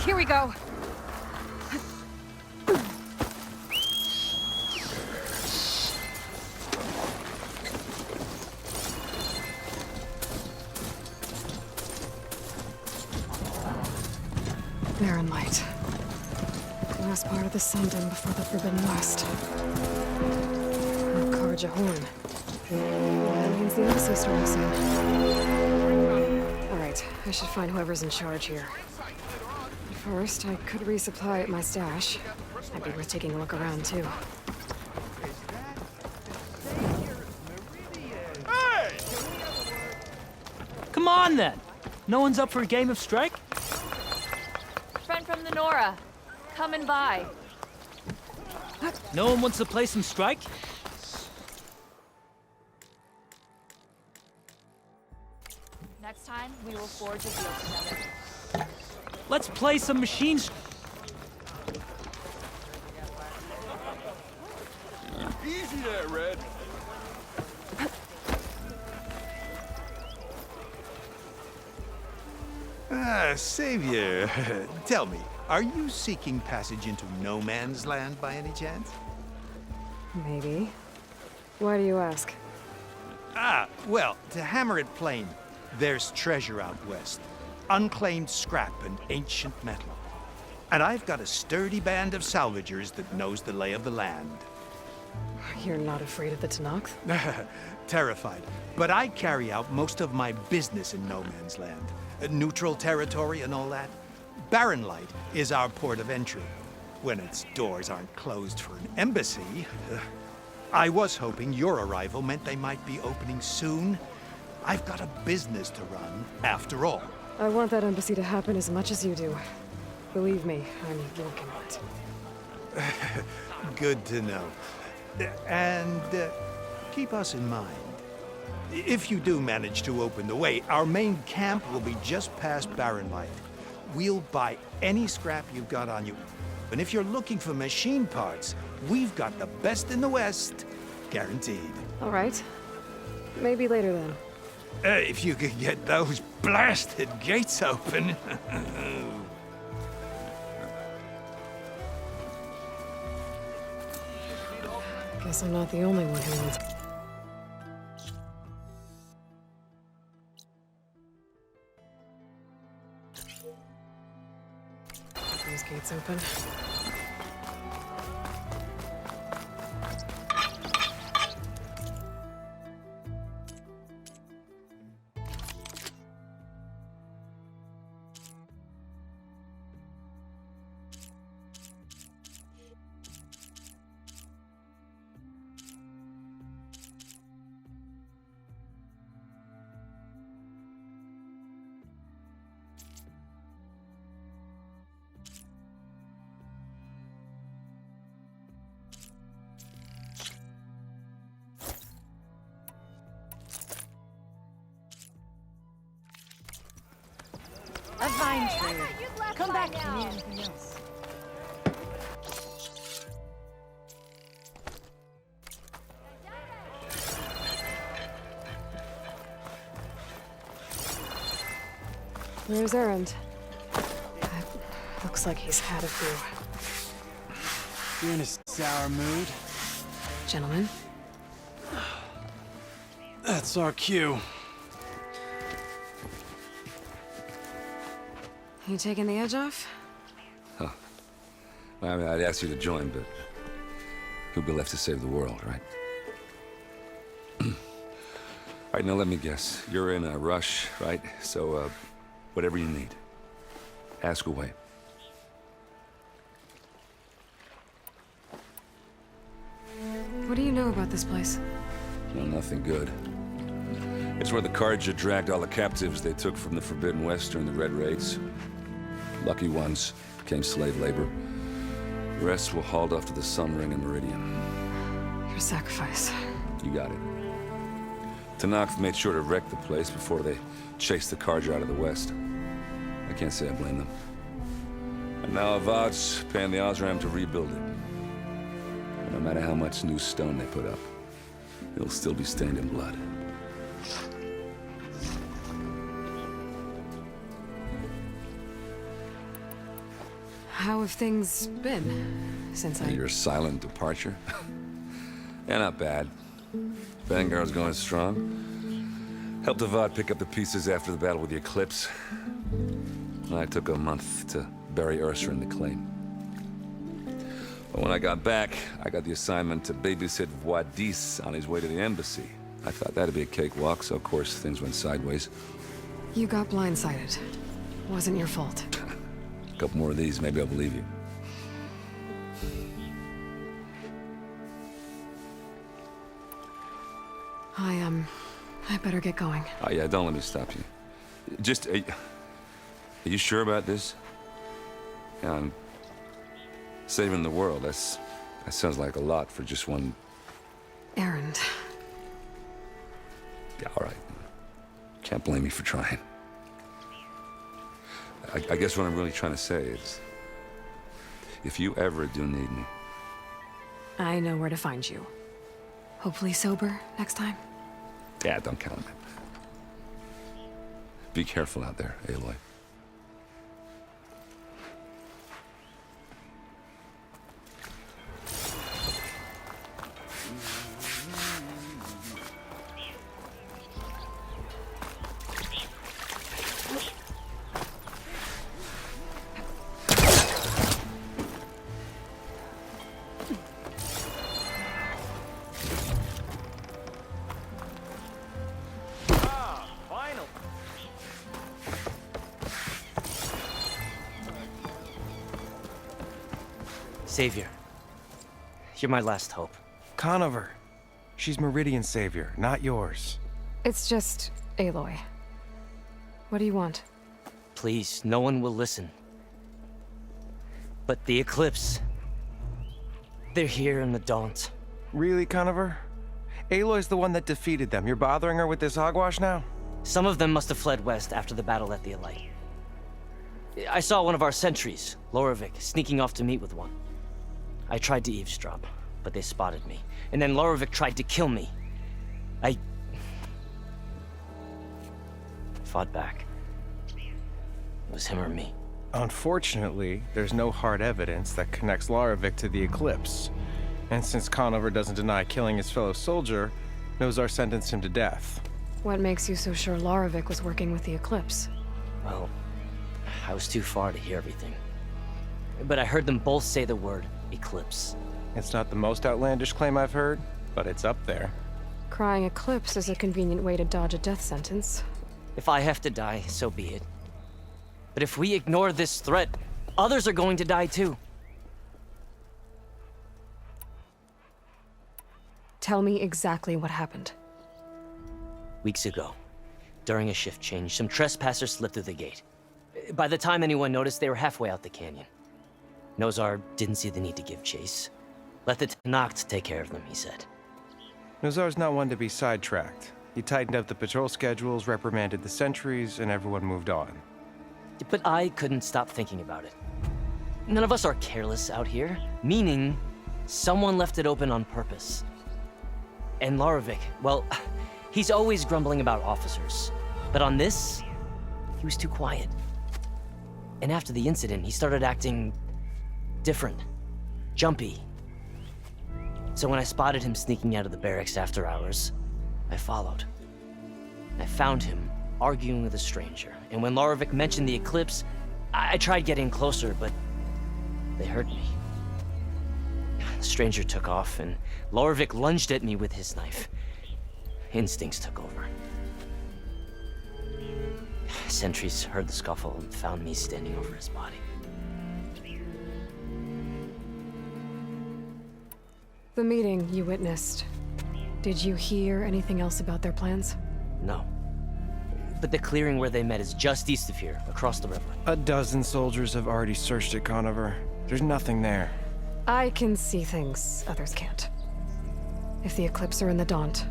Here we go. Barren light. Last part of the Sundom before the Forbidden West. Carja horn. That means the embassy storm soon. Alright, I should find whoever's in charge here. First, I could resupply at my stash. Might be worth taking a look around, too. Hey! Come on, then! No one's up for a game of strike? Friend from the Nora. Coming by. No one wants to play some strike? Next time, we will forge a deal together. Let's play some machines. Easy there, Red. Savior, tell me, are you seeking passage into no man's land by any chance? Maybe. Why do you ask? Well, to hammer it plain, there's treasure out west. Unclaimed scrap and ancient metal. And I've got a sturdy band of salvagers that knows the lay of the land. You're not afraid of the Tanakh? Terrified. But I carry out most of my business in no man's land. Neutral territory and all that. Barren Light is our port of entry. When its doors aren't closed for an embassy. I was hoping your arrival meant they might be opening soon. I've got a business to run, after all. I want that embassy to happen as much as you do. Believe me, I'm working on it. Good to know. And keep us in mind. If you do manage to open the way, our main camp will be just past Barren Light. We'll buy any scrap you've got on you. And if you're looking for machine parts, we've got the best in the West. Guaranteed. All right. Maybe later then. If you could get those blasted gates open. Guess I'm not the only one who needs... These gates open. A vine tree. Come back if you need anything else. Where's Erend? Looks like he's had a few. You're in a sour mood? Gentlemen? That's our cue. You taking the edge off? Huh. I mean, I'd ask you to join, but who'll be left to save the world, right? All right, now let me guess. You're in a rush, right? So, whatever you need, ask away. What do you know about this place? Well, nothing good. It's where the Carja dragged all the captives they took from the Forbidden West during the Red Raids. Lucky ones became slave labor. The rest were hauled off to the Sun Ring and Meridian. Your sacrifice. You got it. Tanakh made sure to wreck the place before they chased the Carja out of the West. I can't say I blame them. And now Avad's paying the Osram to rebuild it. And no matter how much new stone they put up, it'll still be stained in blood. how have things been since Your silent departure? Yeah, not bad. Vanguard's going strong. Helped Avad pick up the pieces after the battle with the Eclipse. I took a month to bury Ursa in the claim. But when I got back, I got the assignment to babysit Vuadis on his way to the embassy. I thought that'd be a cakewalk, so of course things went sideways. You got blindsided. Wasn't your fault. A couple more of these, maybe I'll believe you. I better get going. Oh yeah, don't let me stop you. Just, are you sure about this? Yeah, I'm saving the world. That sounds like a lot for just one... Erend. Yeah, all right. Can't blame me for trying. I guess what I'm really trying to say is, if you ever do need me... I know where to find you. Hopefully sober next time. Yeah, don't count on it. Be careful out there, Aloy. Savior, you're my last hope. Conover. She's Meridian's savior, not yours. It's just Aloy. What do you want? Please, no one will listen. But the Eclipse... they're here in the Daunt. Really, Conover? Aloy's the one that defeated them. You're bothering her with this hogwash now? Some of them must have fled west after the battle at the Aloy. I saw one of our sentries, Loravik, sneaking off to meet with one. I tried to eavesdrop, but they spotted me. And then Loravik tried to kill me. I fought back. It was him or me. Unfortunately, there's no hard evidence that connects Loravik to the Eclipse. And since Conover doesn't deny killing his fellow soldier, Nozar sentenced him to death. What makes you so sure Loravik was working with the Eclipse? Well, I was too far to hear everything. But I heard them both say the word Eclipse. It's not the most outlandish claim I've heard, but it's up there. Crying Eclipse is a convenient way to dodge a death sentence. If I have to die, so be it. But if we ignore this threat, others are going to die too. Tell me exactly what happened. Weeks ago, during a shift change, some trespassers slipped through the gate. By the time anyone noticed, they were halfway out the canyon. Nozar didn't see the need to give chase. Let the Talanah take care of them, he said. Nozar's not one to be sidetracked. He tightened up the patrol schedules, reprimanded the sentries, and everyone moved on. But I couldn't stop thinking about it. None of us are careless out here, meaning someone left it open on purpose. And Loravik, well, he's always grumbling about officers. But on this, he was too quiet. And after the incident, he started acting different, jumpy. So when I spotted him sneaking out of the barracks after hours, I followed. I found him arguing with a stranger, and when Loravik mentioned the Eclipse, I tried getting closer, but they heard me. The stranger took off, and Loravik lunged at me with his knife. Instincts took over. Sentries heard the scuffle and found me standing over his body. The meeting you witnessed. Did you hear anything else about their plans? No. But the clearing where they met is just east of here, across the river. A dozen soldiers have already searched it, Conover. There's nothing there. I can see things others can't. If the Eclipse are in the Daunt,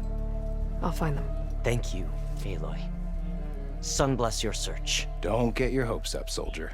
I'll find them. Thank you, Aloy. Sun bless your search. Don't get your hopes up, soldier.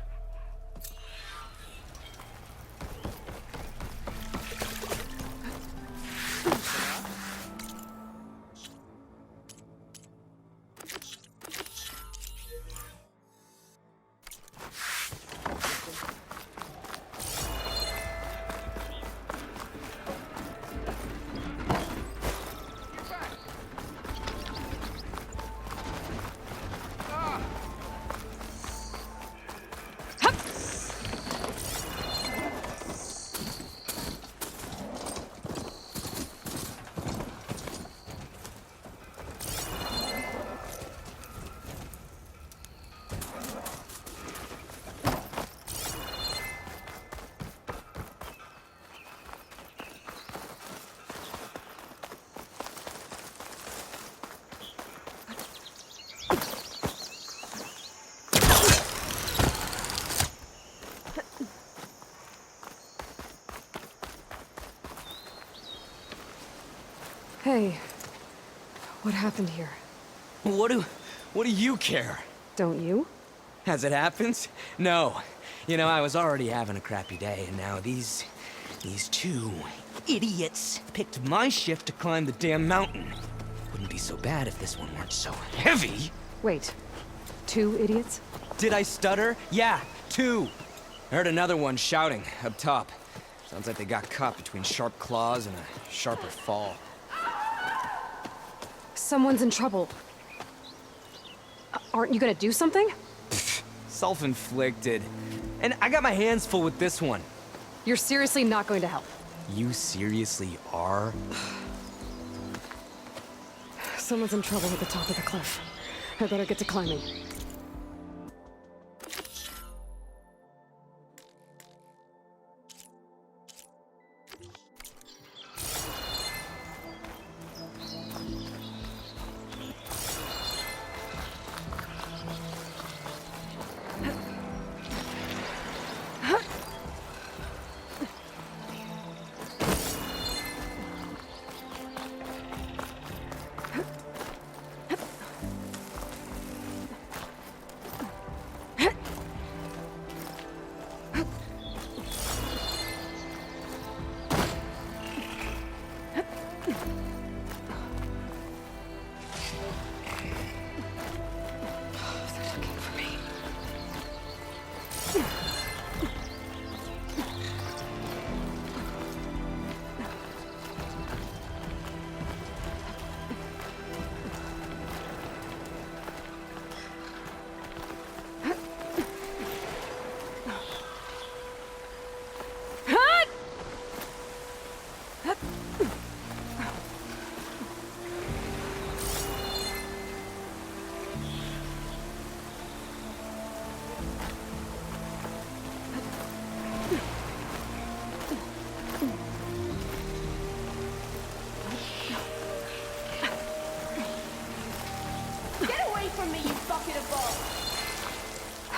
Hey, what happened here? What do you care? Don't you? As it happens? No. You know, I was already having a crappy day, and now these two idiots picked my shift to climb the damn mountain. Wouldn't be so bad if this one weren't so heavy. Wait, 2 idiots? Did I stutter? Yeah, 2. I heard another one shouting up top. Sounds like they got caught between sharp claws and a sharper fall. Someone's in trouble. Aren't you gonna do something? Self-inflicted. And I got my hands full with this one. You're seriously not going to help. You seriously are? Someone's in trouble at the top of the cliff. I better get to climbing.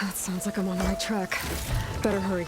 That sounds like I'm on the right track. Better hurry.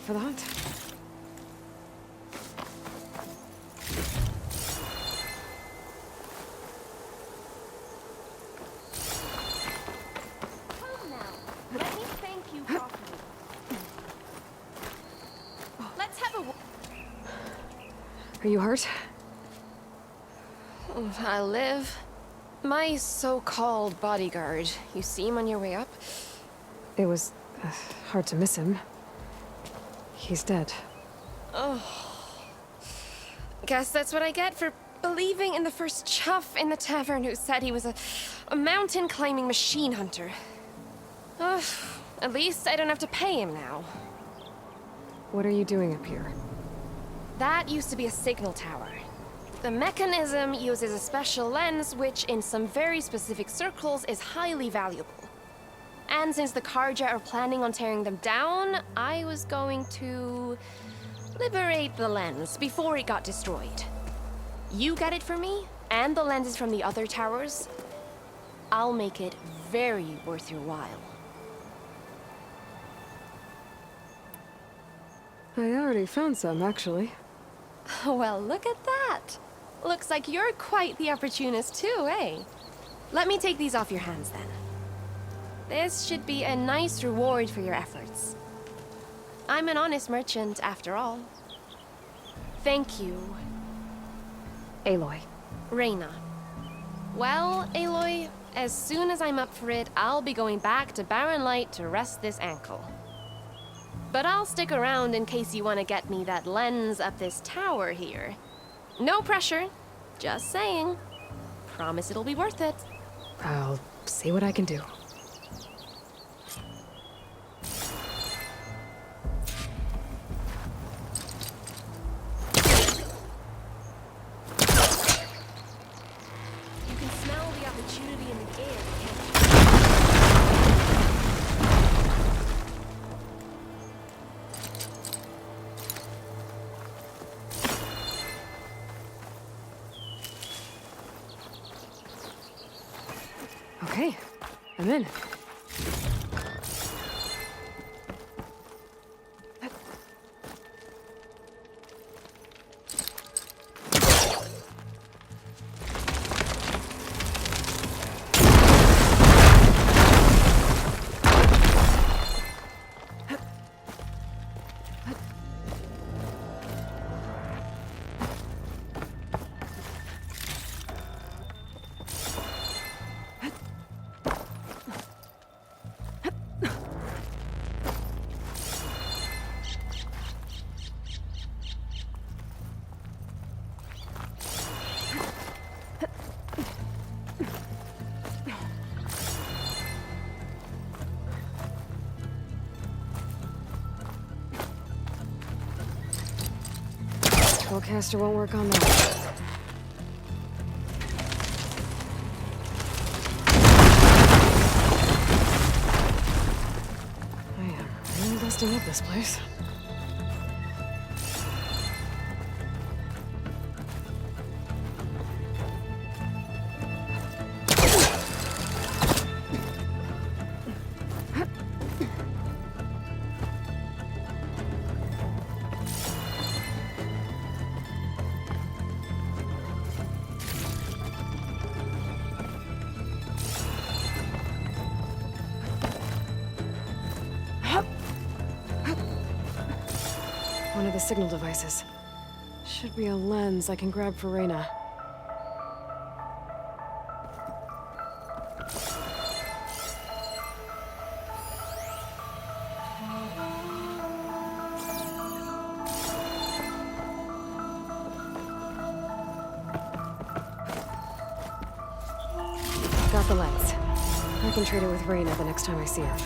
for the hunt. Come now. Let me thank you properly. Let's have a... Are you hurt? I live. My so-called bodyguard. You see him on your way up? It was hard to miss him. He's dead. Oh. Guess that's what I get for believing in the first chuff in the tavern who said he was a mountain-climbing machine hunter. Ugh. At least I don't have to pay him now. What are you doing up here? That used to be a signal tower. The mechanism uses a special lens which, in some very specific circles, is highly valuable. And since the Karja are planning on tearing them down, I was going to liberate the lens before it got destroyed. You get it for me, and the lenses from the other towers. I'll make it very worth your while. I already found some, actually. Well, look at that. Looks like you're quite the opportunist too, eh? Let me take these off your hands then. This should be a nice reward for your efforts. I'm an honest merchant, after all. Thank you. Aloy. Reyna. Well, Aloy, as soon as I'm up for it, I'll be going back to Barren Light to rest this ankle. But I'll stick around in case you want to get me that lens up this tower here. No pressure. Just saying. Promise it'll be worth it. I'll see what I can do. You can smell the opportunity in the air, can't you? Okay, I'm in. Spellcaster won't work on that. I am really dusting up this place. One of the signal devices. Should be a lens I can grab for Reyna. Got the lens. I can trade it with Reyna the next time I see her.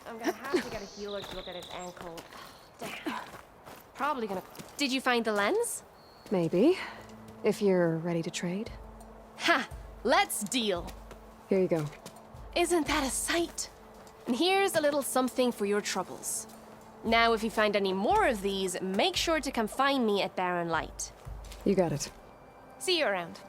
I'm gonna have to get a healer to look at his ankle. Damn. Probably gonna... Did you find the lens? Maybe. If you're ready to trade. Ha! Let's deal! Here you go. Isn't that a sight? And here's a little something for your troubles. Now, if you find any more of these, make sure to come find me at Barren Light. You got it. See you around.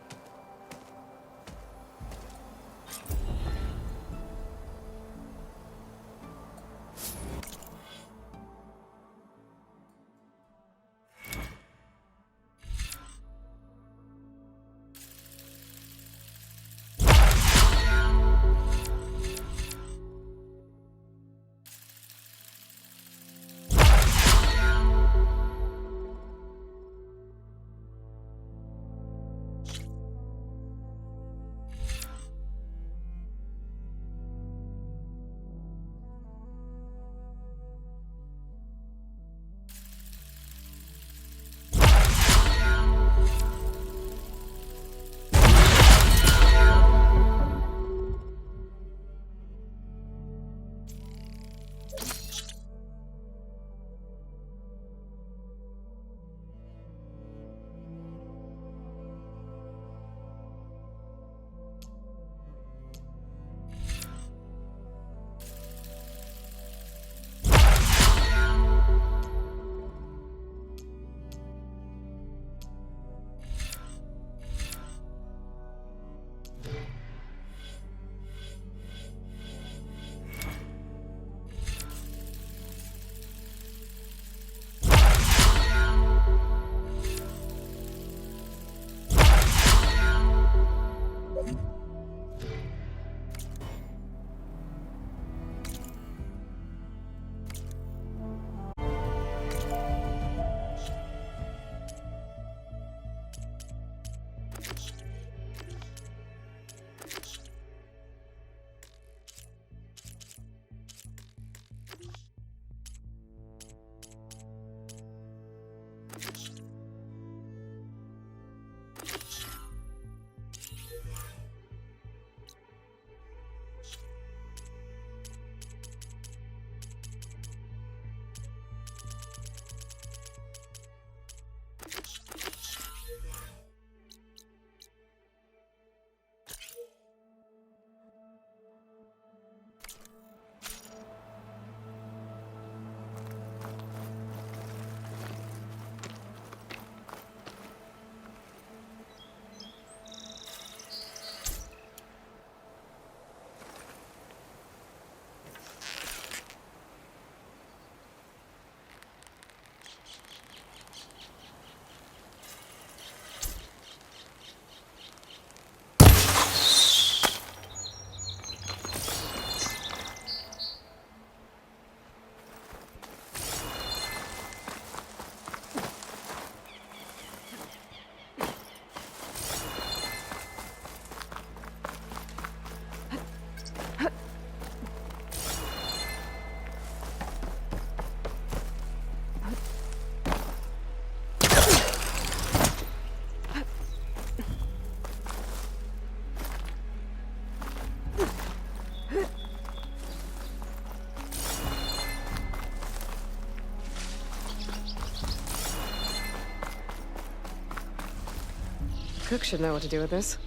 Cook should know what to do with this.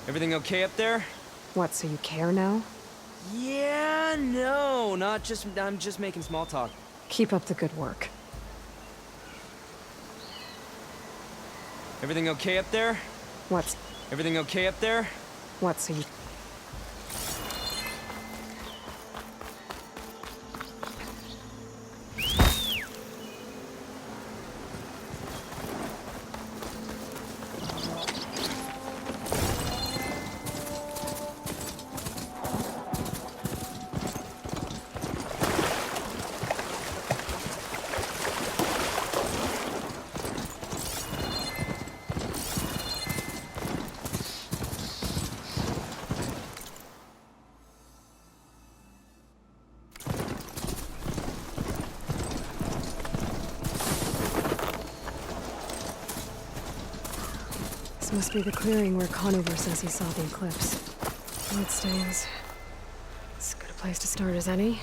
Everything okay up there? What, so you care now? Yeah, no, I'm just making small talk. Keep up the good work. Everything okay up there? What's... Everything okay up there? What, so you... This must be the clearing where Conover says he saw the eclipse. Bloodstains. As good a place to start as any.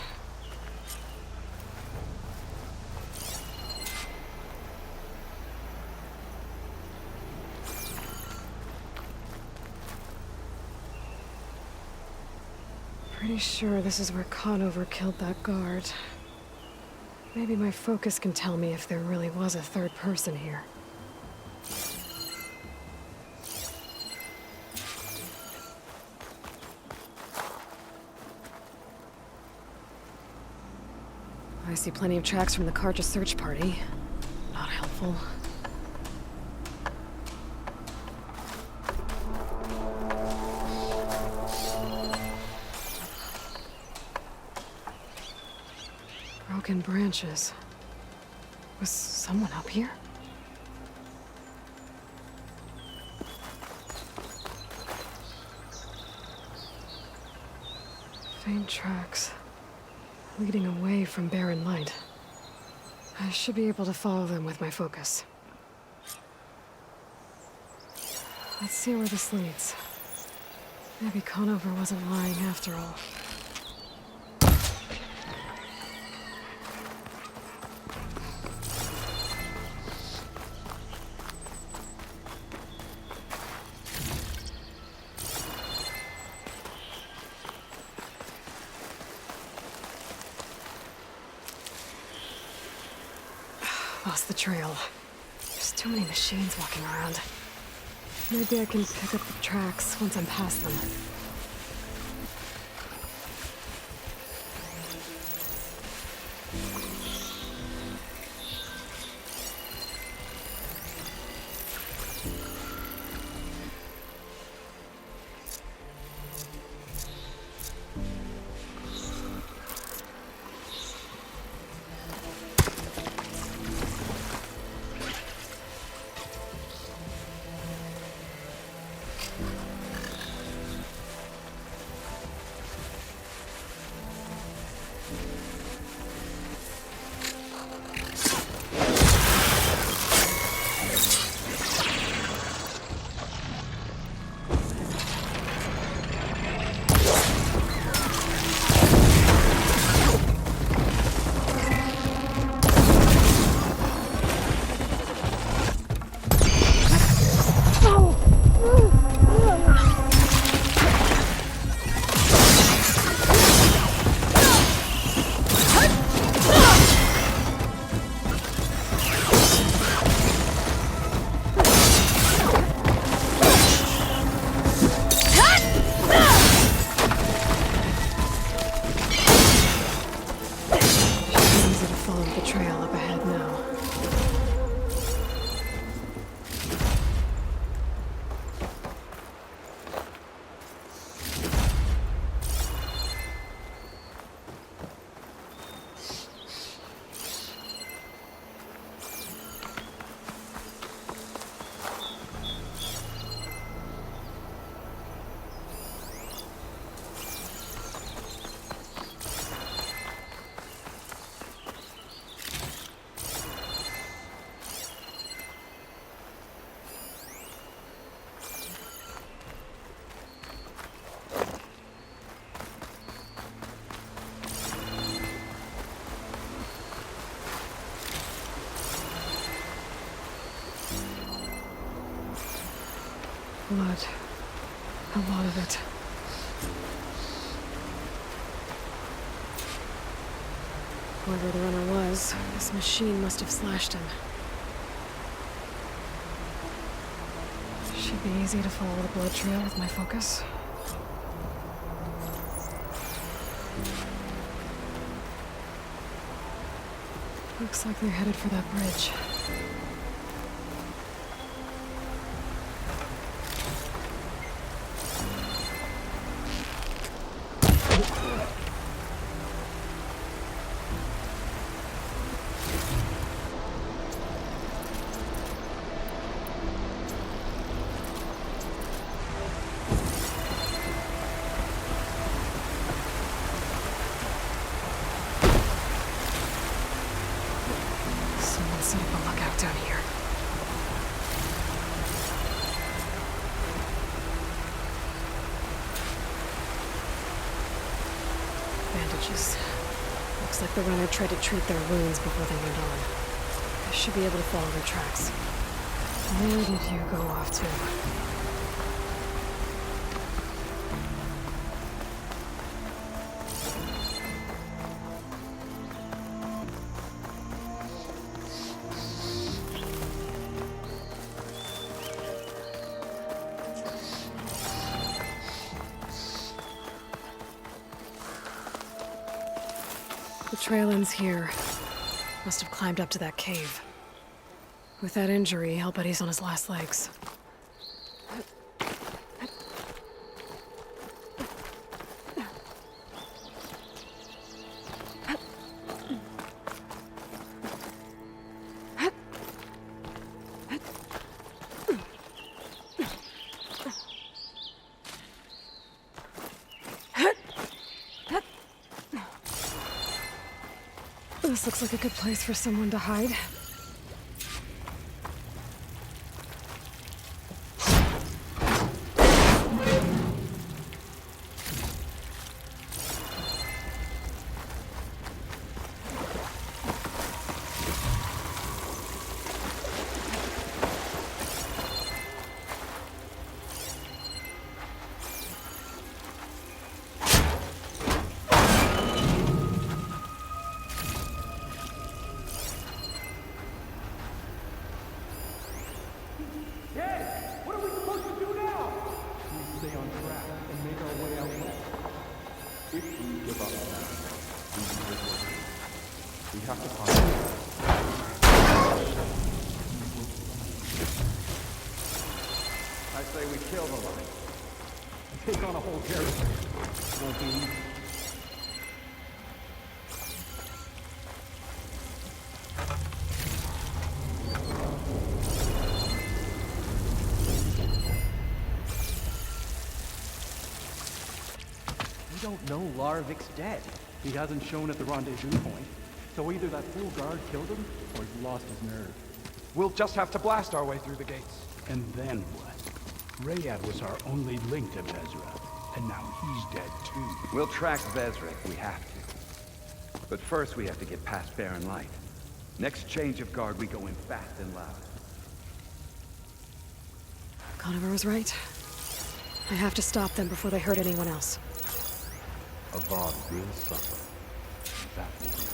Pretty sure this is where Conover killed that guard. Maybe my focus can tell me if there really was a third person here. I see plenty of tracks from the Karja search party. Not helpful. Broken branches. Was someone up here? Faint tracks. Leading away from barren light. I should be able to follow them with my focus. Let's see where this leads. Maybe Conover wasn't lying after all. Lost the trail. There's too many machines walking around. Maybe I can pick up the tracks once I'm past them. Blood. A lot of it. Whoever the runner was, this machine must have slashed him. Should be easy to follow the blood trail with my focus. Looks like they're headed for that bridge. Set up a lookout down here. Bandages. Looks like the runner tried to treat their wounds before they went on. I should be able to follow their tracks. Where did you go off to? The trail ends here. Must have climbed up to that cave. With that injury, I'll bet he's on his last legs. This looks like a good place for someone to hide. We don't know Laravic's dead. He hasn't shown at the rendezvous point. So either that fool guard killed him, or he's lost his nerve. We'll just have to blast our way through the gates. And then what? Rayad was our only link to Vezra, and now he's dead too. We'll track Vezra if we have to. But first we have to get past Barren Light. Next change of guard, we go in fast and loud. Conover was right. I have to stop them before they hurt anyone else. Avad will suffer. That will be a good day.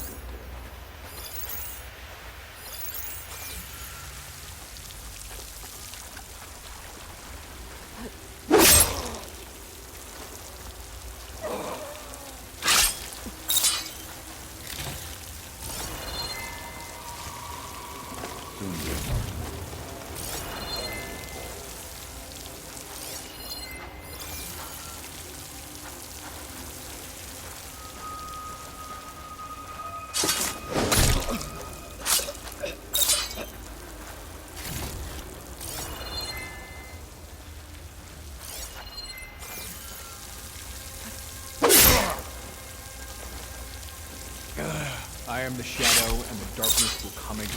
I am the shadow, and the darkness will come again.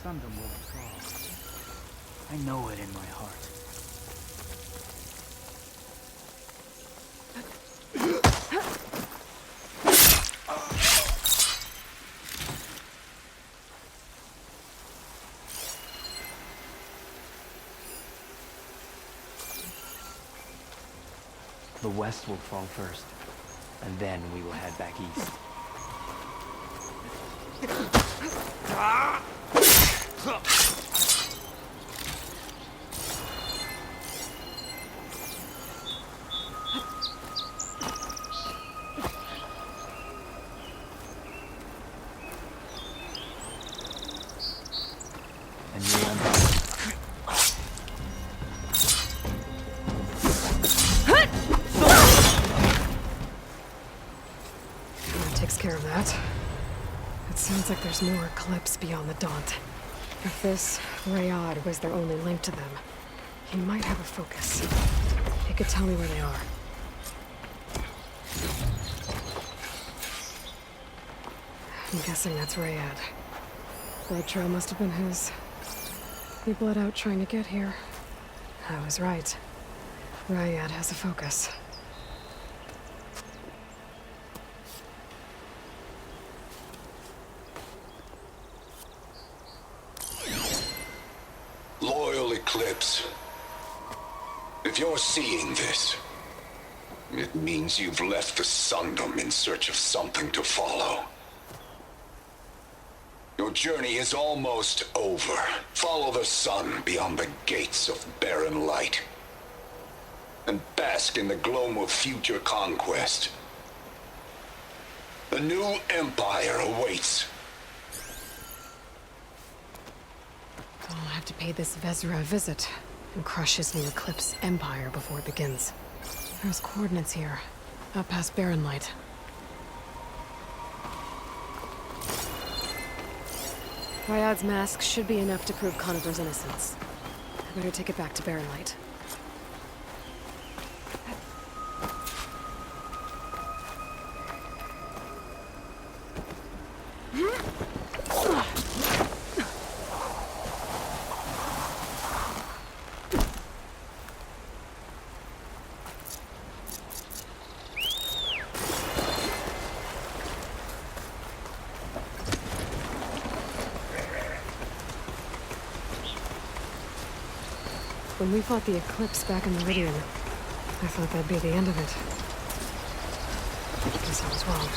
Sundom will withdraw. I know it in my heart. The west will fall first, and then we will head back east. And you Takes care of that. It sounds like there's more Eclipse beyond the Daunt. If this Rayad was their only link to them, he might have a focus. He could tell me where they are. I'm guessing that's Rayad. Blood trail must have been his. He bled out trying to get here. I was right. Rayad has a focus. Loyal Eclipse, if you're seeing this, it means you've left the Sundom in search of something to follow. Your journey is almost over. Follow the sun beyond the gates of barren light, and bask in the gloam of future conquest. A new empire awaits. I'll have to pay this Vezra a visit and crush his new Eclipse empire before it begins. There's coordinates here, up past Barren Light. Ryad's mask should be enough to prove Conover's innocence. I better take it back to Barren Light. When we fought the Eclipse back in Meridian, I thought that'd be the end of it. Guess I was wrong.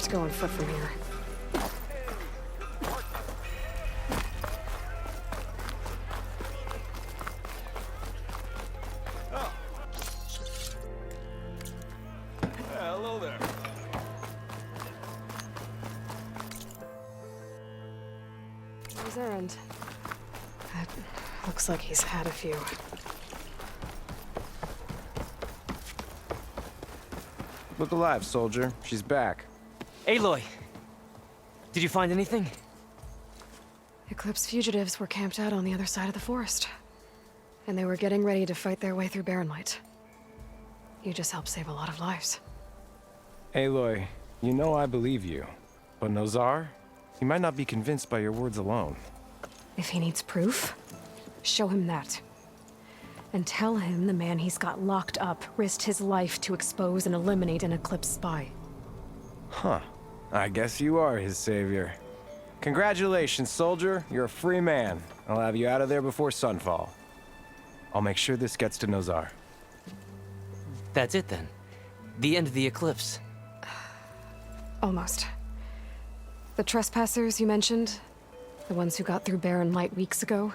Go on foot from here. Oh. Hello there. Where's Erend? That Looks like he's had a few. Look alive, soldier. She's back. Aloy! Did you find anything? Eclipse fugitives were camped out on the other side of the forest. And they were getting ready to fight their way through barren light. You just helped save a lot of lives. Aloy, you know I believe you. But Nozar? He might not be convinced by your words alone. If he needs proof, show him that. And tell him the man he's got locked up risked his life to expose and eliminate an Eclipse spy. Huh. I guess you are his savior. Congratulations, soldier. You're a free man. I'll have you out of there before sunfall. I'll make sure this gets to Nozar. That's it then. The end of the Eclipse. Almost. The trespassers you mentioned, the ones who got through barren light weeks ago,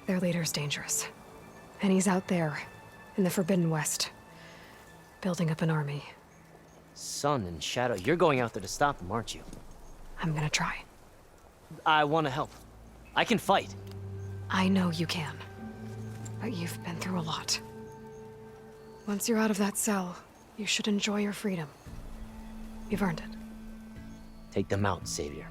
their leader's dangerous. And he's out there, in the Forbidden West, building up an army. Sun and Shadow, you're going out there to stop him, aren't you? I'm gonna try. I want to help. I can fight. I know you can. But you've been through a lot. Once you're out of that cell, you should enjoy your freedom. You've earned it. Take them out, Savior.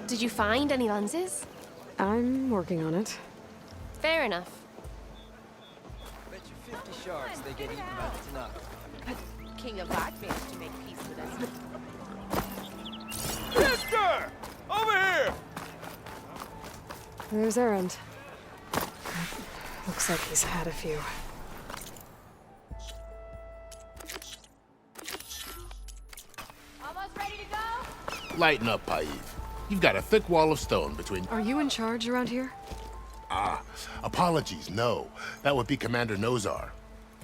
Did you find any lenses? I'm working on it. Fair enough. Bet you 50 shards they get eaten by the Talanah. King Avad managed to make peace with us. Mister! Over here! There's Erend. Looks like he's had a few. Almost ready to go? Lighten up, Paiv. You've got a thick wall of stone between... Are you in charge around here? Ah, apologies, no. That would be Commander Nozar.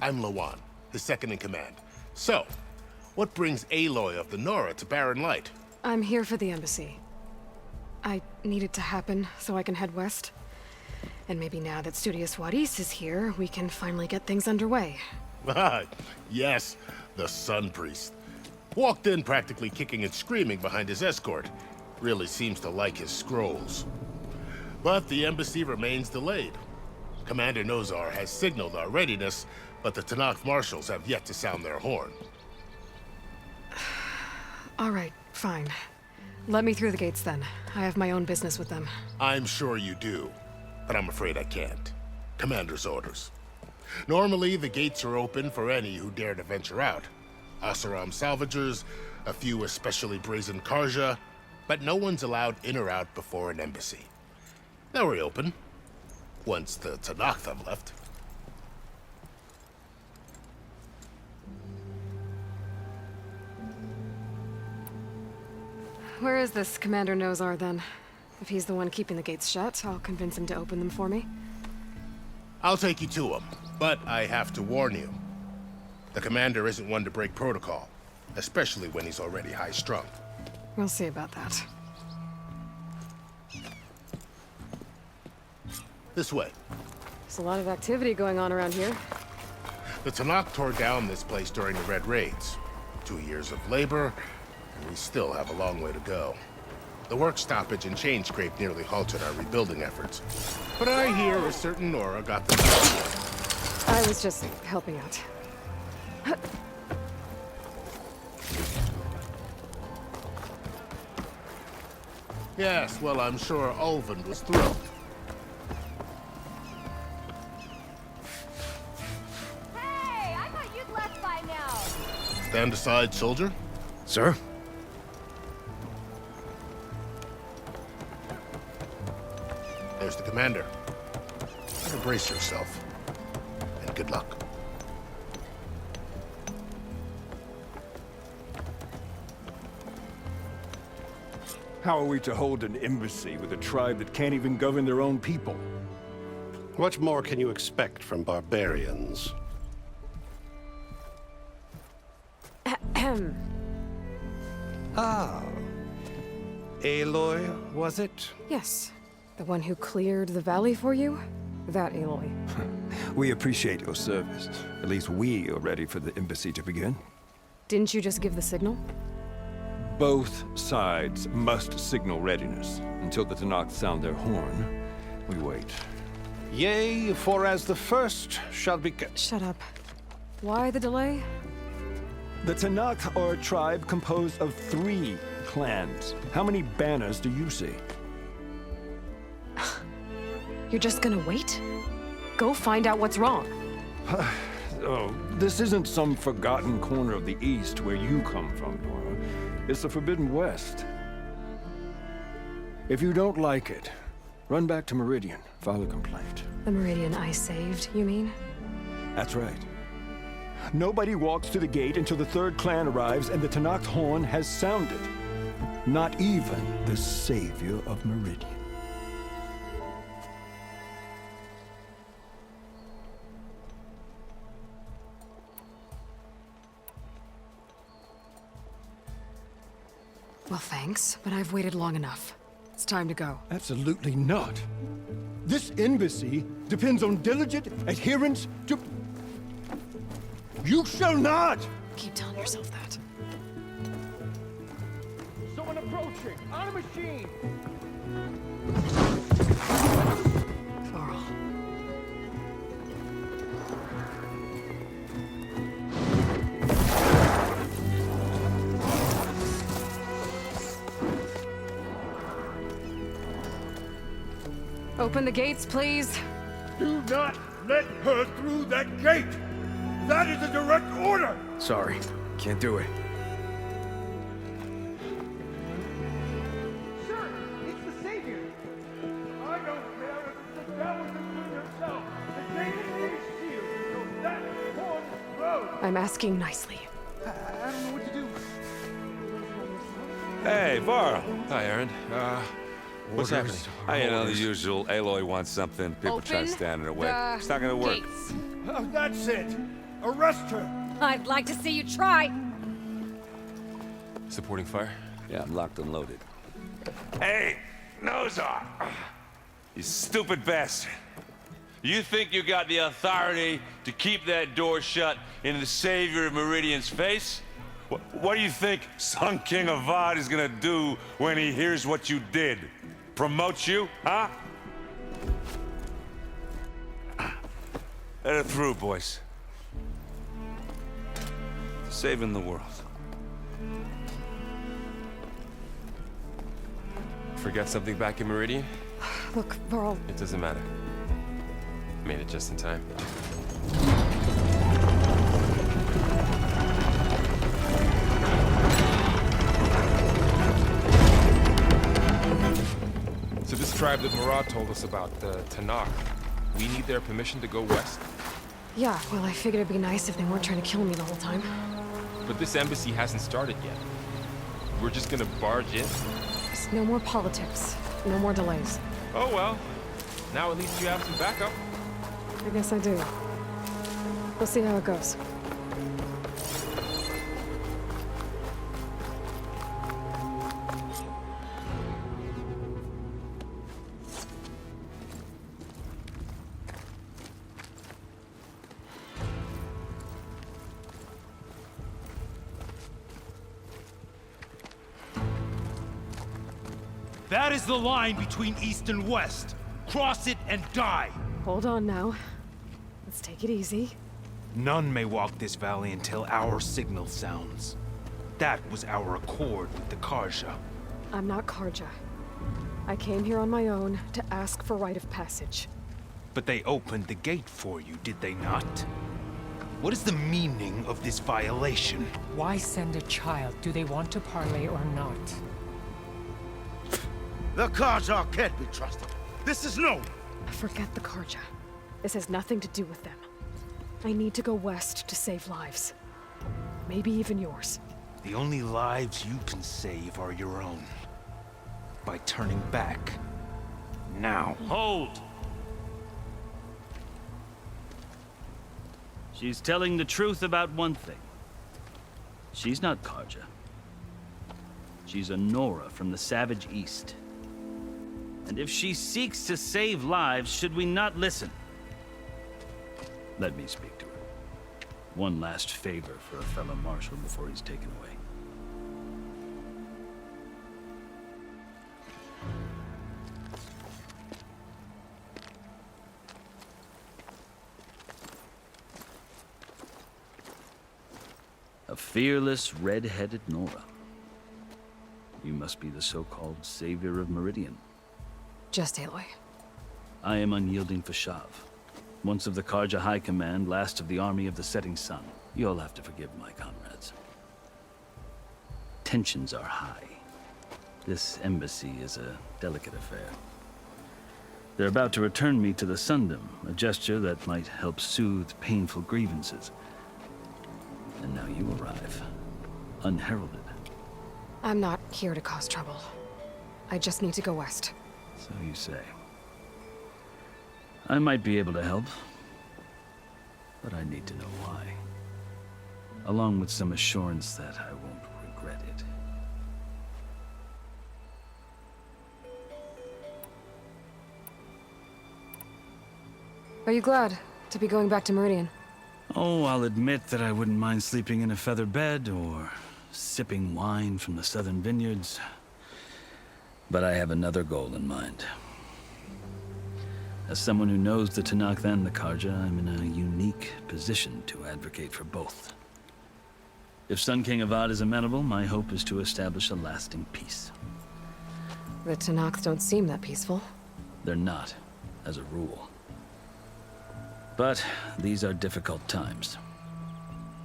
I'm Lawan, his second in command. So, what brings Aloy of the Nora to Barren Light? I'm here for the embassy. I need it to happen so I can head west. And maybe now that Studious Vuadis is here, we can finally get things underway. Ah, yes, the Sun Priest. Walked in practically kicking and screaming behind his escort. Really seems to like his scrolls. But the embassy remains delayed. Commander Nozar has signaled our readiness, but the Talanah marshals have yet to sound their horn. All right, fine. Let me through the gates then. I have my own business with them. I'm sure you do, but I'm afraid I can't. Commander's orders. Normally, the gates are open for any who dare to venture out. Asaram salvagers, a few especially brazen Karja, but no one's allowed in or out before an embassy. They'll reopen, once the Talanah have left. Where is this Commander Nozar then? If he's the one keeping the gates shut, I'll convince him to open them for me. I'll take you to him, but I have to warn you. The commander isn't one to break protocol, especially when he's already high-strung. We'll see about that. This way. There's a lot of activity going on around here. The Talanah tore down this place during the Red Raids. 2 years of labor, and we still have a long way to go. The work stoppage and chain scrape nearly halted our rebuilding efforts. But I hear a certain Nora got the job. I was just helping out. Yes, well, I'm sure Ulvin was thrilled. Hey, I thought you'd left by now. Stand aside, soldier. Sir? There's the commander. Better brace yourself. And good luck. How are we to hold an embassy with a tribe that can't even govern their own people? What more can you expect from barbarians? Ahem. Ah. Aloy, was it? Yes. The one who cleared the valley for you? That Aloy. We appreciate your service. At least we are ready for the embassy to begin. Didn't you just give the signal? Both sides must signal readiness. Until the Talanah sound their horn, we wait. Yea, for as the first shall be... Shut up. Why the delay? The Talanah are a tribe composed of 3 clans. How many banners do you see? You're just gonna wait? Go find out what's wrong. Oh, this isn't some forgotten corner of the East where you come from, Nora. It's the Forbidden West. If you don't like it, run back to Meridian, file a complaint. The Meridian I saved, you mean? That's right. Nobody walks to the gate until the 3rd clan arrives and the Talanah's horn has sounded. Not even the savior of Meridian. Well, thanks, but I've waited long enough. It's time to go. Absolutely not. This embassy depends on diligent adherence to... You shall not! Keep telling yourself that. Someone approaching! On a machine! Varl. Open the gates, please. Do not let her through that gate! That is a direct order! Sorry, can't do it. Sir, it's the Savior! I don't care if it's the devil you yourself. The gate is sealed, so that horn blows. I'm asking nicely. I don't know what to do. Hey, Varl. Hi, Erend. What's happening? You know, the usual. Aloy wants something. People try to stand in her way. It's not gonna work. Oh, that's it! Arrest her! I'd like to see you try. Supporting fire? Yeah, I'm locked and loaded. Hey, nose off! You stupid bastard! You think you got the authority to keep that door shut in the savior of Meridian's face? What do you think Sun King Avad is gonna do when he hears what you did? Promote you, huh? Let her through, boys. Saving the world. Forget something back in Meridian? Look, Varl. It doesn't matter. Made it just in time. So this tribe that Murad told us about, the Talanah, we need their permission to go west? Yeah, well, I figured it'd be nice if they weren't trying to kill me the whole time. But this embassy hasn't started yet. We're just gonna barge in? Just no more politics. No more delays. Oh well. Now at least you have some backup. I guess I do. We'll see how it goes. That is the line between East and West. Cross it and die. Hold on now. Let's take it easy. None may walk this valley until our signal sounds. That was our accord with the Carja. I'm not Carja. I came here on my own to ask for rite of passage. But they opened the gate for you, did they not? What is the meaning of this violation? Why send a child? Do they want to parley or not? The Carja can't be trusted. This is known. Forget the Carja. This has nothing to do with them. I need to go west to save lives. Maybe even yours. The only lives you can save are your own. By turning back. Now. Hold! She's telling the truth about one thing. She's not Carja. She's a Nora from the Savage East. And if she seeks to save lives, should we not listen? Let me speak to her. One last favor for a fellow marshal before he's taken away. A fearless, red-headed Nora. You must be the so-called savior of Meridian. Just Aloy. I am unyielding Fashav. Once of the Carja High Command, last of the army of the setting sun. You'll have to forgive my comrades. Tensions are high. This embassy is a delicate affair. They're about to return me to the Sundom, a gesture that might help soothe painful grievances. And now you arrive, unheralded. I'm not here to cause trouble. I just need to go west. So you say. I might be able to help, but I need to know why. Along with some assurance that I won't regret it. Are you glad to be going back to Meridian? Oh, I'll admit that I wouldn't mind sleeping in a feather bed or sipping wine from the southern vineyards. But I have another goal in mind. As someone who knows the Tanakh and the Carja, I'm in a unique position to advocate for both. If Sun King Avad is amenable, my hope is to establish a lasting peace. The Tanakh don't seem that peaceful. They're not, as a rule. But these are difficult times.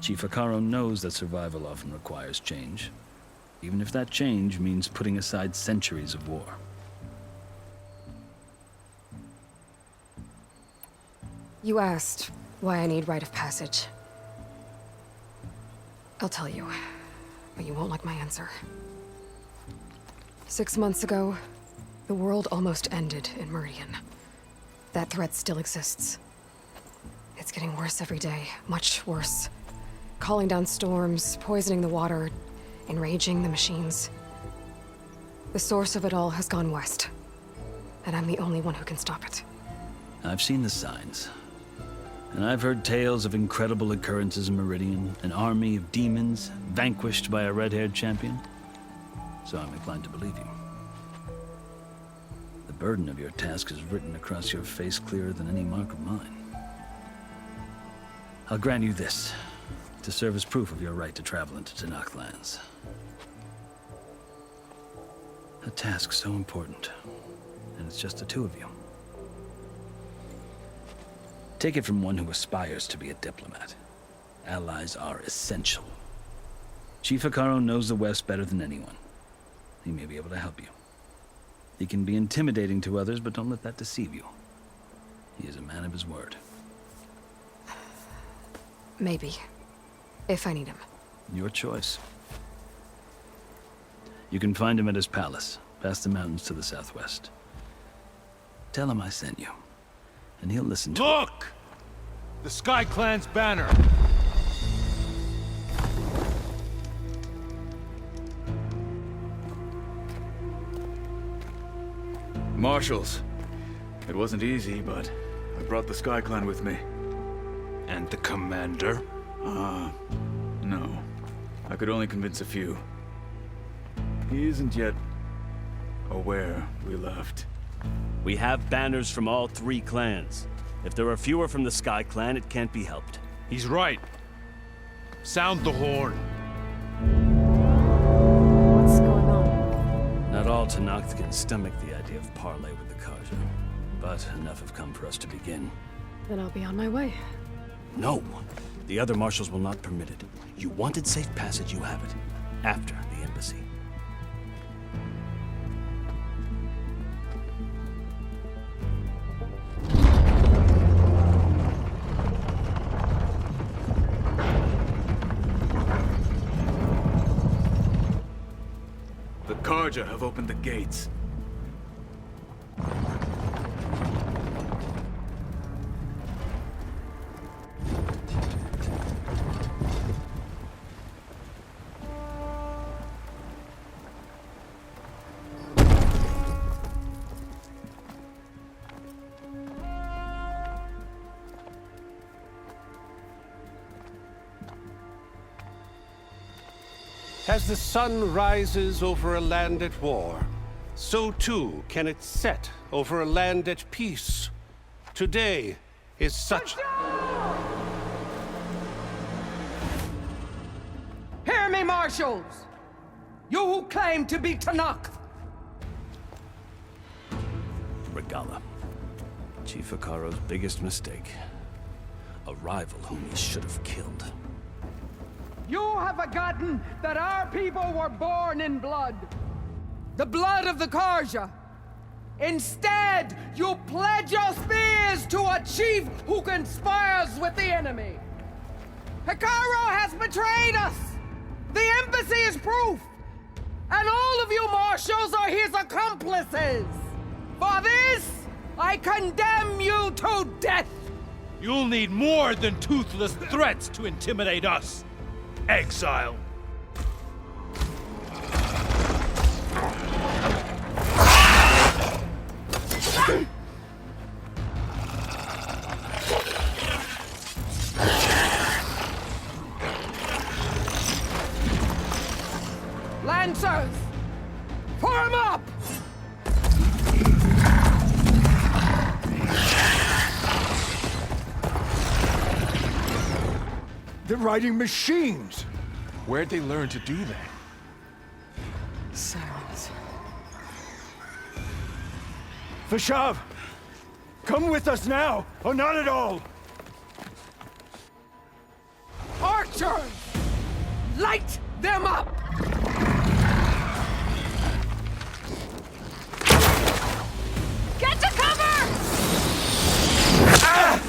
Chief Hekarro knows that survival often requires change, even if that change means putting aside centuries of war. You asked why I need rite of passage. I'll tell you, but you won't like my answer. 6 months ago, the world almost ended in Meridian. That threat still exists. It's getting worse every day, much worse. Calling down storms, poisoning the water, enraging the machines. The source of it all has gone west, and I'm the only one who can stop it. I've seen the signs. And I've heard tales of incredible occurrences in Meridian, an army of demons vanquished by a red-haired champion. So I'm inclined to believe you. The burden of your task is written across your face clearer than any mark of mine. I'll grant you this, to serve as proof of your right to travel into Tanakh lands. A task so important, and it's just the two of you. Take it from one who aspires to be a diplomat. Allies are essential. Chief Hekarro knows the West better than anyone. He may be able to help you. He can be intimidating to others, but don't let that deceive you. He is a man of his word. Maybe. If I need him. Your choice. You can find him at his palace, past the mountains to the southwest. Tell him I sent you, and he'll listen to Look! The Sky Clan's banner! Marshals. It wasn't easy, but I brought the Sky Clan with me. And the commander? No. I could only convince a few. He isn't yet or where we left. We have banners from all 3 clans. If there are fewer from the Sky Clan, it can't be helped. He's right. Sound the horn. What's going on? Not all Talanah can stomach the idea of parley with the Carja, but enough have come for us to begin. Then I'll be on my way. No! The other marshals will not permit it. You wanted safe passage, you have it. After the embassy. The Carja have opened the gates. As the sun rises over a land at war, so too can it set over a land at peace. Today is such... Hear me, marshals! You who claim to be Talanah! Regalla. Chief Hekarro's biggest mistake. A rival whom he should have killed. You have forgotten that our people were born in blood. The blood of the Carja. Instead, you pledge your spears to a chief who conspires with the enemy. Hekarro has betrayed us. The embassy is proof. And all of you marshals are his accomplices. For this, I condemn you to death. You'll need more than toothless threats to intimidate us. Exile. Lancers, form up! They're riding machines! Where'd they learn to do that? Sylens. Vashav! Come with us now, or not at all! Archers! Light them up! Get to cover! Ah!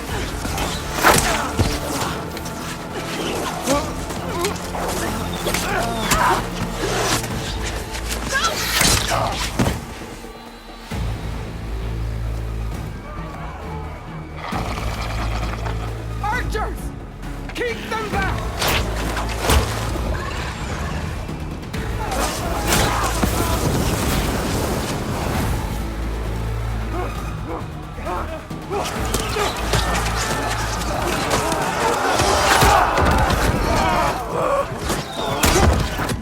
Archers! Keep them back!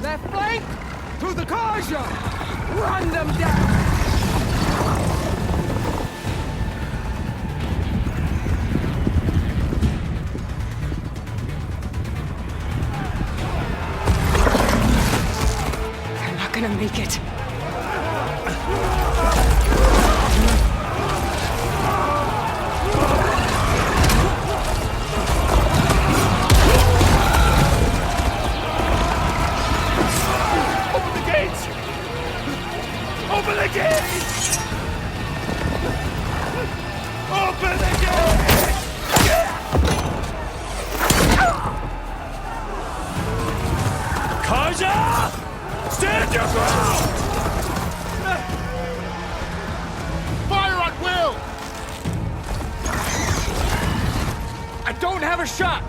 Left flank! To the Carja! Run them down! They're not gonna make it. Open the gates! Open the gates! Carja! Stand your ground! Fire at will! I don't have a shot!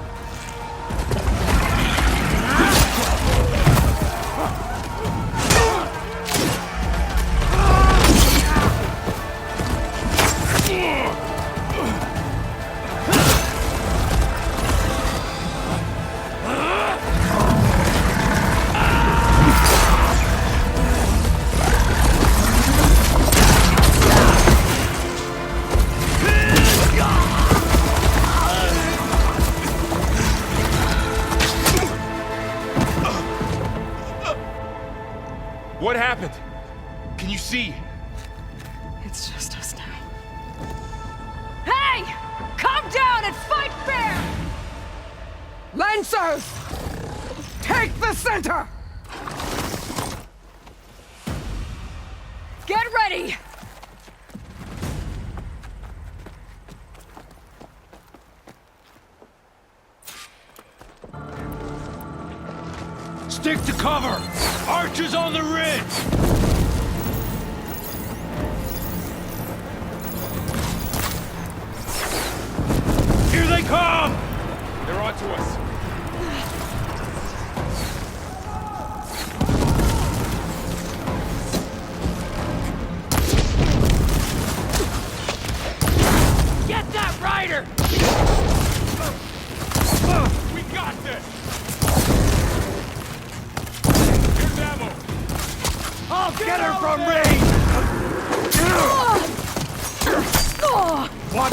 see. It's just us now. Hey! Come down and fight fair! Lancers! Take the center! Get ready! Stick to cover! Archers on the ridge! Here they come! They're onto us. Get that rider! We got this! Here's ammo! I'll get her from range! What?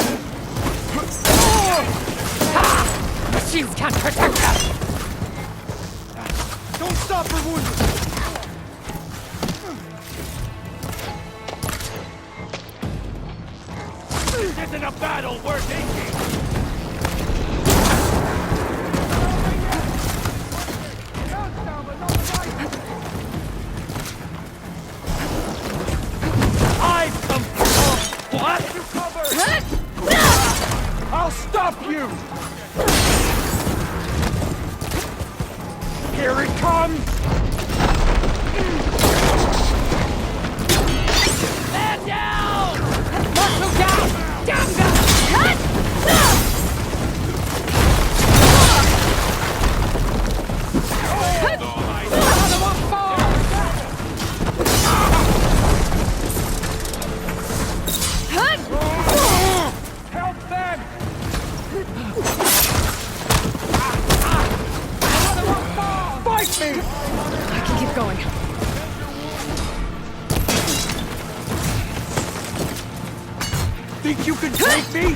The shields can't protect us! Don't stop her wounded! This isn't a battle worth inking! I've come from what? You cover! I'll stop you! Here it comes! Man down! Muscle down! Down, down! Help them! Fight me! I can keep going. Think you can take me?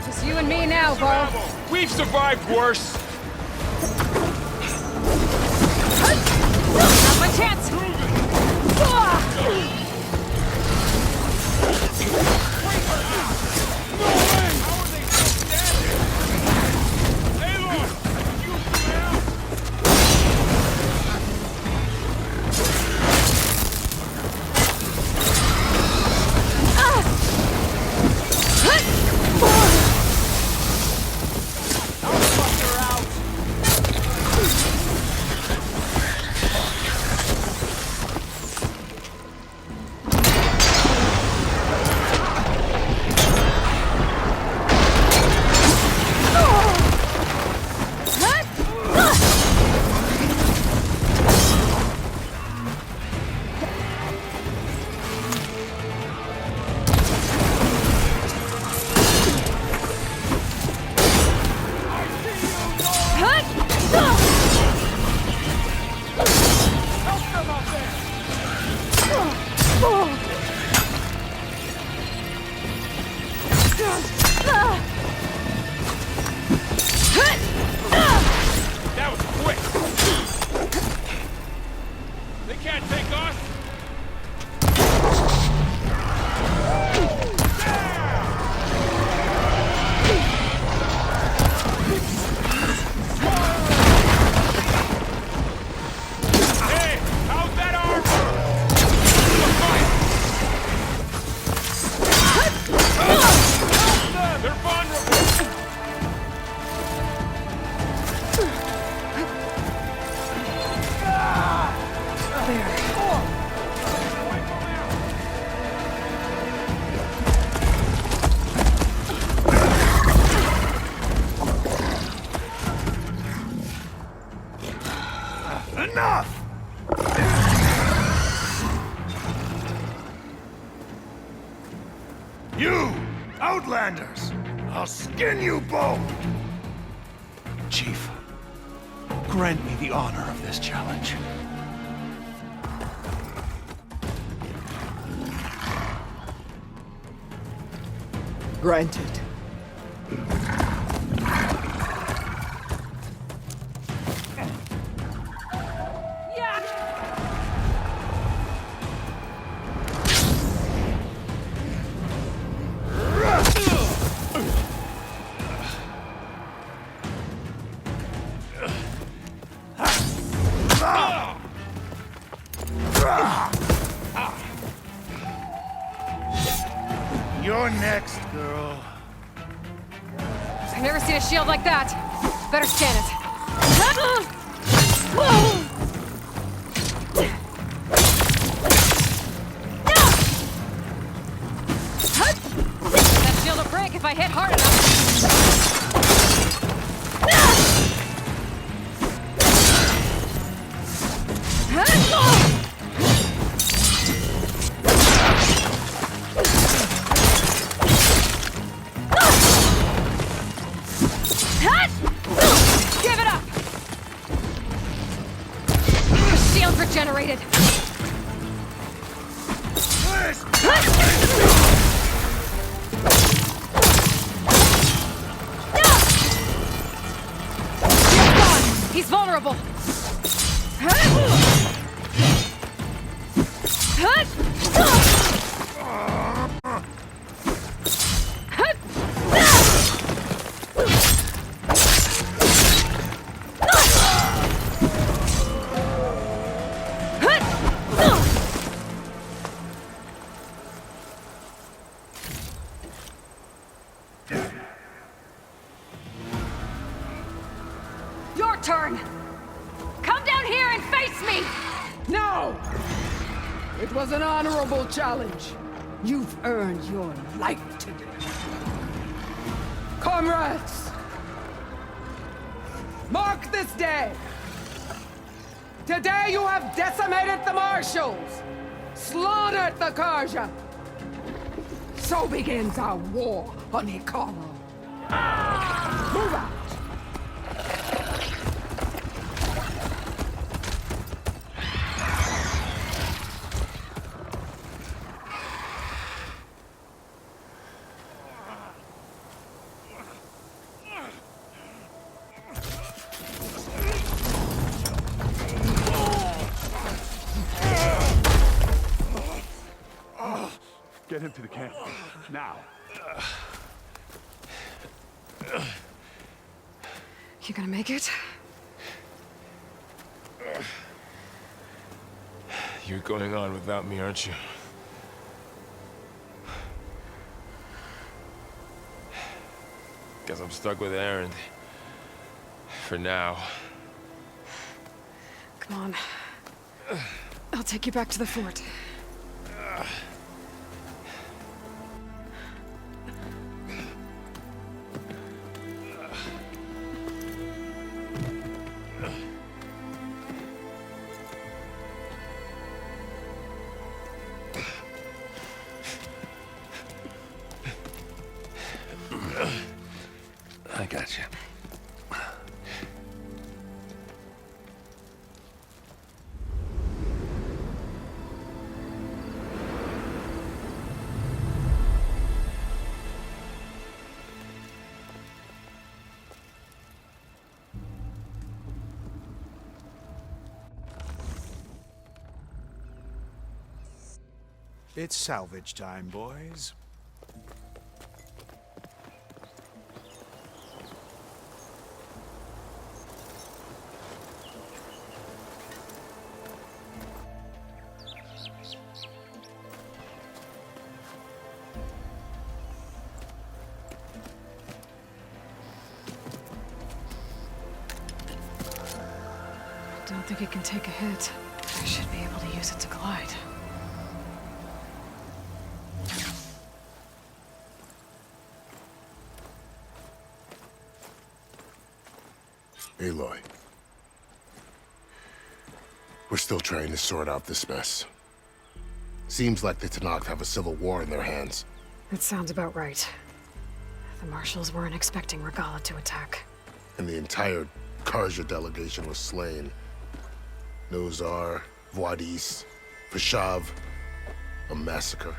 Just you and me now, Varl. We've survived worse. Not my chance! That was quick. They can't take us. Hey, how's that armor? They're vulnerable. There. Overlanders! I'll skin you both! Chief, grant me the honor of this challenge. Granted. You're next, girl. I've never seen a shield like that. Better scan it. That shield will break if I hit hard enough. Give it up! The shield regenerated. He's vulnerable. Your turn! Come down here and face me! No! It was an honorable challenge. You've earned your life today. Comrades! Mark this day! Today you have decimated the Marshals! Slaughtered the Karja! So begins our war on Hekarro. Move out! Get him to the camp. Now. You gonna make it? You're going on without me, aren't you? Guess I'm stuck with Erend. For now. Come on. I'll take you back to the fort. I got you. It's salvage time, boys. Don't think it can take a hit. I should be able to use it to glide. Aloy. We're still trying to sort out this mess. Seems like the Talanah have a civil war in their hands. That sounds about right. The marshals weren't expecting Regalla to attack. And the entire Karja delegation was slain. No Tsar, Vuadis, Vashav, a massacre.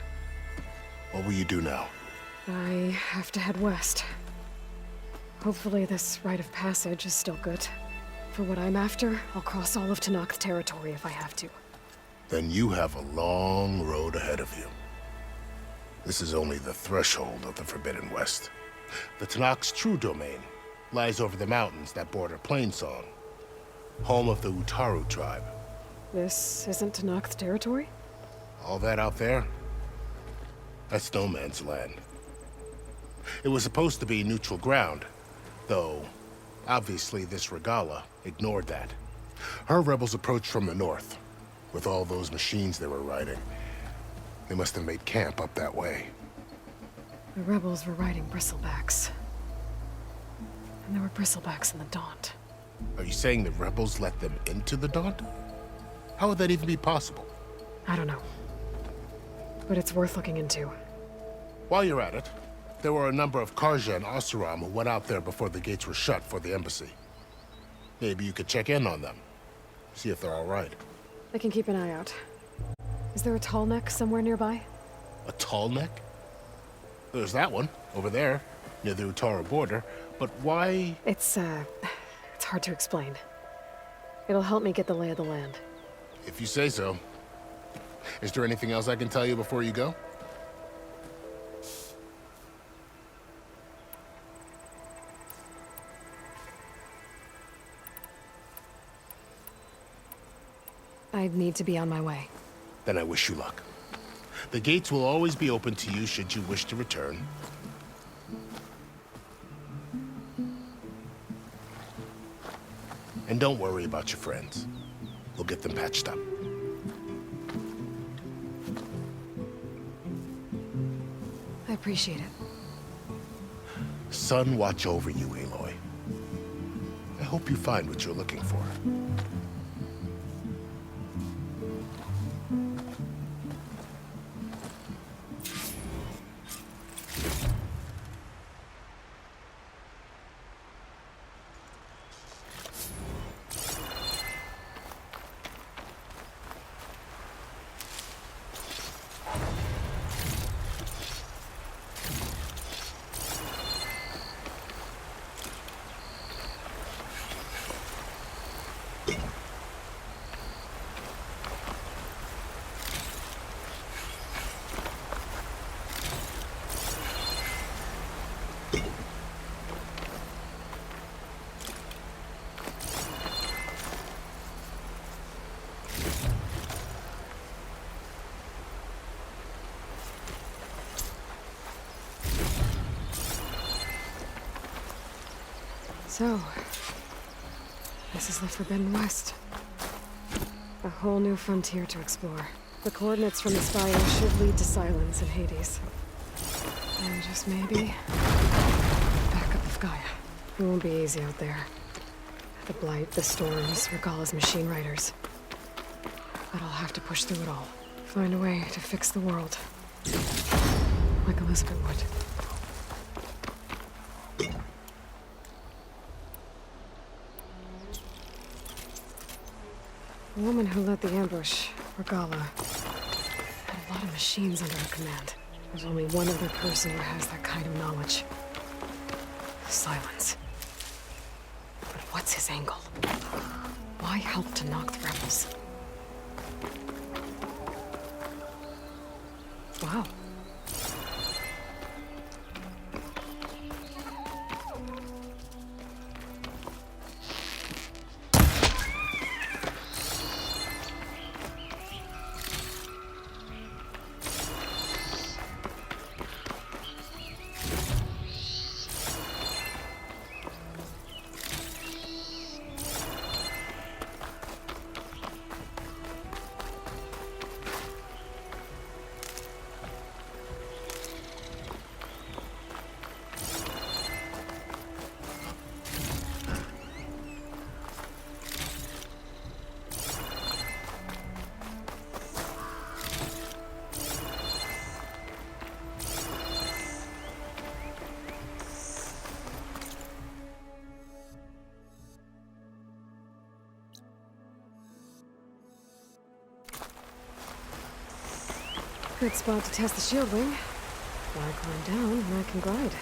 What will you do now? I have to head west. Hopefully this rite of passage is still good. For what I'm after, I'll cross all of Tanakh's territory if I have to. Then you have a long road ahead of you. This is only the threshold of the Forbidden West. The Tanakh's true domain lies over the mountains that border Plainsong, home of the Utaru tribe. This isn't Tanakh's territory? All that out there? That's no man's land. It was supposed to be neutral ground, though obviously this Regalla ignored that. Her rebels approached from the north, with all those machines they were riding. They must have made camp up that way. The rebels were riding bristlebacks. And there were bristlebacks in the Daunt. Are you saying the rebels let them into the Daunt? How would that even be possible? I don't know. But it's worth looking into. While you're at it, there were a number of Karja and Oseram who went out there before the gates were shut for the embassy. Maybe you could check in on them. See if they're all right. I can keep an eye out. Is there a tall neck somewhere nearby? A tall neck? There's that one, over there, near the Utaru border. But why? It's hard to explain. It'll help me get the lay of the land. If you say so. Is there anything else I can tell you before you go? I need to be on my way. Then I wish you luck. The gates will always be open to you should you wish to return. And don't worry about your friends. We'll get them patched up. I appreciate it. Sun watch over you, Aloy. I hope you find what you're looking for. So, this is the Forbidden West. A whole new frontier to explore. The coordinates from the spire should lead to Sylens and Hades. And just maybe, backup of GAIA. It won't be easy out there. The Blight, the Storms, Regalla's machine riders. But I'll have to push through it all. Find a way to fix the world. Like Elizabeth would. The woman who led the ambush, Regalla, had a lot of machines under her command. There's only one other person who has that kind of knowledge. Sylens. But what's his angle? Why help to knock the rebels? Wow. Good spot to test the shield wing. Why climb down when I can glide?